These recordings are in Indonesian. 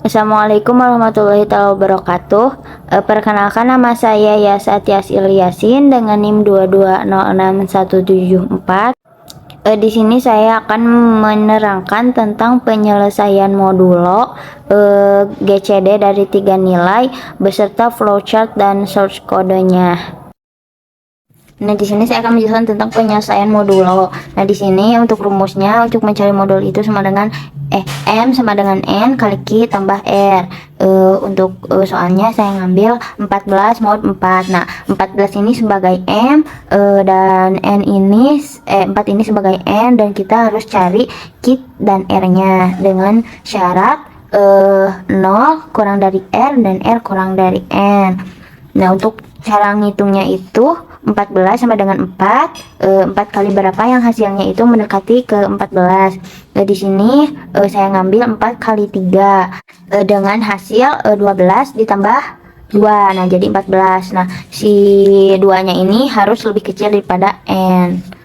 Assalamualaikum warahmatullahi wabarakatuh. Perkenalkan, nama saya Yasa Tias Ilyasin dengan NIM 2206174. Di sini saya akan menerangkan tentang penyelesaian modulo GCD dari 3 nilai beserta flowchart dan source kodenya. Nah, di sini saya akan menjelaskan tentang penyelesaian modulo. Nah, di sini untuk rumusnya, untuk mencari modul itu sama dengan M sama dengan N kali Q tambah R. Untuk soalnya saya ngambil 14 mod 4. Nah, 14 ini sebagai M, dan N ini 4 ini sebagai N, dan kita harus cari Q dan R-nya dengan syarat 0 kurang dari R dan R kurang dari N. Nah, untuk cara ngitungnya itu 14 sama dengan 4 kali berapa yang hasilnya itu mendekati ke 14. Di sini saya ngambil 4 kali 3 dengan hasil 12 ditambah 2. Nah, jadi 14. Nah, si 2-nya ini harus lebih kecil daripada N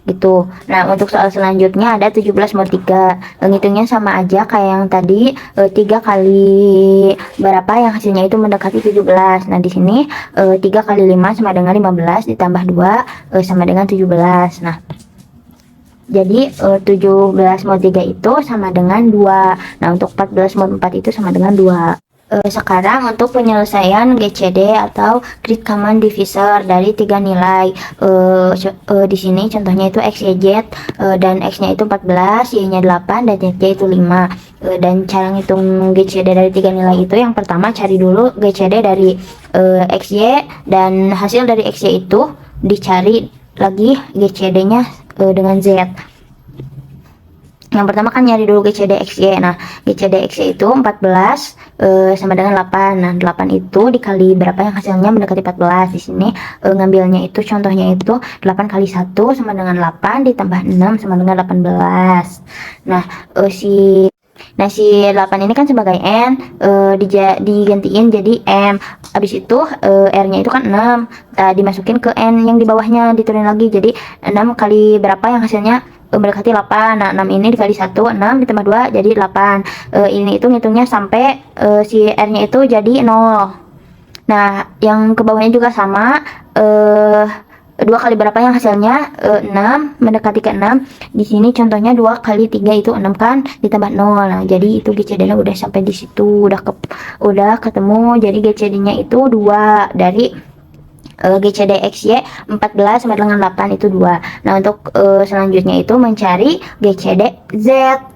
gitu. Nah, untuk soal selanjutnya ada 17 mod 3. Ngitungnya sama aja kayak yang tadi, 3 kali berapa yang hasilnya itu mendekati 17. Nah, di sini 3 kali 5 sama dengan 15 ditambah 2 sama dengan 17. Nah, jadi 17 mod 3 itu sama dengan 2. Nah, untuk 14 mod 4 itu sama dengan 2. Sekarang untuk penyelesaian GCD atau Great Common Divisor dari 3 nilai. Di sini contohnya itu X, Y, Z, dan X-nya itu 14, Y-nya 8, dan Z-nya itu 5. Dan cara ngitung GCD dari 3 nilai itu, yang pertama cari dulu GCD dari X, Y, dan hasil dari X, Y itu dicari lagi GCD-nya dengan Z. Yang pertama kan nyari dulu GCD XY. Nah, GCD XY itu 14 sama dengan 8. Nah, 8 itu dikali berapa yang hasilnya mendekati 14. Di sini ngambilnya itu contohnya itu 8 kali 1 sama dengan 8 ditambah 6 sama dengan 18. Nah, si 8 ini kan sebagai N, digantiin jadi M. Habis itu R-nya itu kan 6, dimasukin ke N yang di bawahnya, diturunin lagi. Jadi 6 kali berapa yang hasilnya mendekati 8. Nah, 6 ini dikali 1, 6 ditambah 2 jadi 8. Ini itu ngitungnya sampai si R-nya itu jadi 0. Nah, yang ke bawahnya juga sama, 2 kali berapa yang hasilnya 6 mendekati ke 6. Di sini contohnya 2 kali 3 itu 6 kan, ditambah 0. Nah, jadi itu GCD-nya udah sampai di situ, udah ketemu. Jadi GCD-nya itu 2 dari GCD XY 14 sama dengan 8 itu 2. Nah, untuk selanjutnya itu mencari GCD Z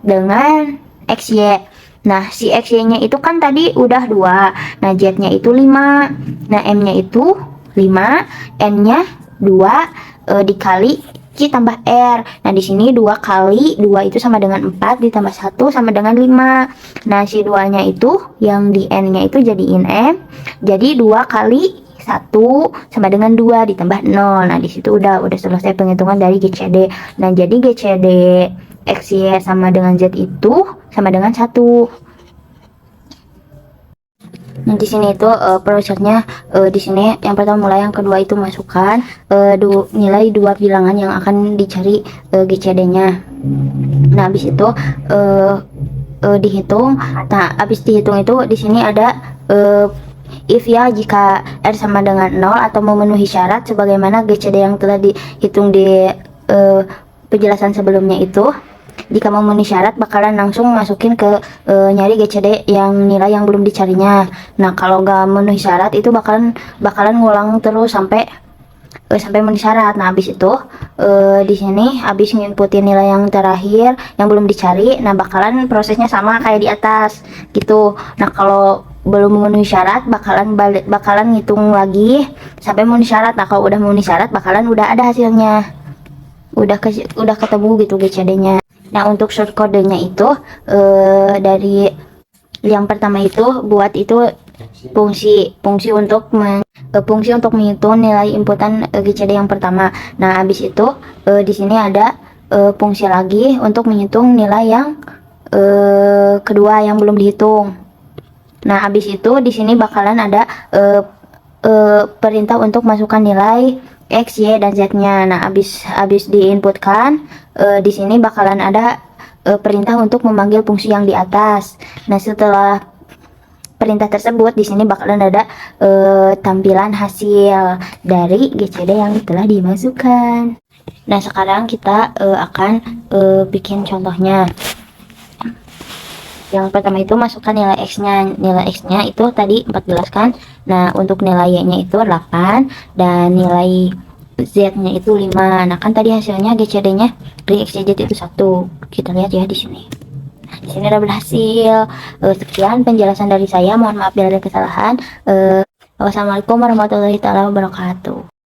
dengan XY. Nah, si XY-nya itu kan tadi udah 2. Nah, Z-nya itu 5. Nah, M-nya itu 5, N-nya 2 dikali Q tambah R. Nah, di sini 2 kali 2 itu sama dengan 4 ditambah 1 sama dengan 5. Nah, si 2-nya itu yang di N-nya itu jadiin M. Jadi 2 kali 1 sama dengan 2 ditambah 0. Nah, di situ udah selesai penghitungan dari GCD. Nah, jadi GCD XY sama dengan Z itu sama dengan 1. Nah, di sini itu prosesnya, di sini yang pertama mulai, yang kedua itu masukkan nilai 2 bilangan yang akan dicari GCD-nya. Nah, habis itu dihitung. Nah, habis dihitung itu di sini ada if ya, jika R sama dengan 0 atau memenuhi syarat sebagaimana GCD yang telah dihitung di penjelasan sebelumnya itu. Jika memenuhi syarat bakalan langsung masukin ke nyari GCD yang nilai yang belum dicarinya. Nah, kalau nggak memenuhi syarat itu bakalan ngulang terus sampai memenuhi syarat. Nah, habis itu di sini habis nginputin nilai yang terakhir yang belum dicari. Nah, bakalan prosesnya sama kayak di atas gitu. Nah, kalau belum memenuhi syarat bakalan ngitung lagi sampai memenuhi syarat. Nah, kalau udah memenuhi syarat bakalan udah ada hasilnya, udah ketemu gitu GCD-nya. Nah, untuk short kodenya itu dari yang pertama itu buat itu fungsi untuk menghitung nilai inputan GCD yang pertama. Nah, habis itu di sini ada fungsi lagi untuk menghitung nilai yang kedua yang belum dihitung. Nah, habis itu di sini bakalan ada perintah untuk masukkan nilai X, Y, dan Z-nya. Nah, habis diinputkan, di sini bakalan ada perintah untuk memanggil fungsi yang di atas. Nah, setelah perintah tersebut, di sini bakalan ada tampilan hasil dari GCD yang telah dimasukkan. Nah, sekarang kita akan bikin contohnya. Yang pertama itu masukkan nilai X-nya. Nilai X-nya itu tadi 14 kan. Nah, untuk nilai Y-nya itu 8 dan nilai Z-nya itu 5. Nah, kan tadi hasilnya GCD-nya dari X, Y, Z itu 1. Kita lihat ya di sini. Nah, di sini udah berhasil. Sekian penjelasan dari saya. Mohon maaf bila ada kesalahan. Wassalamualaikum warahmatullahi wabarakatuh.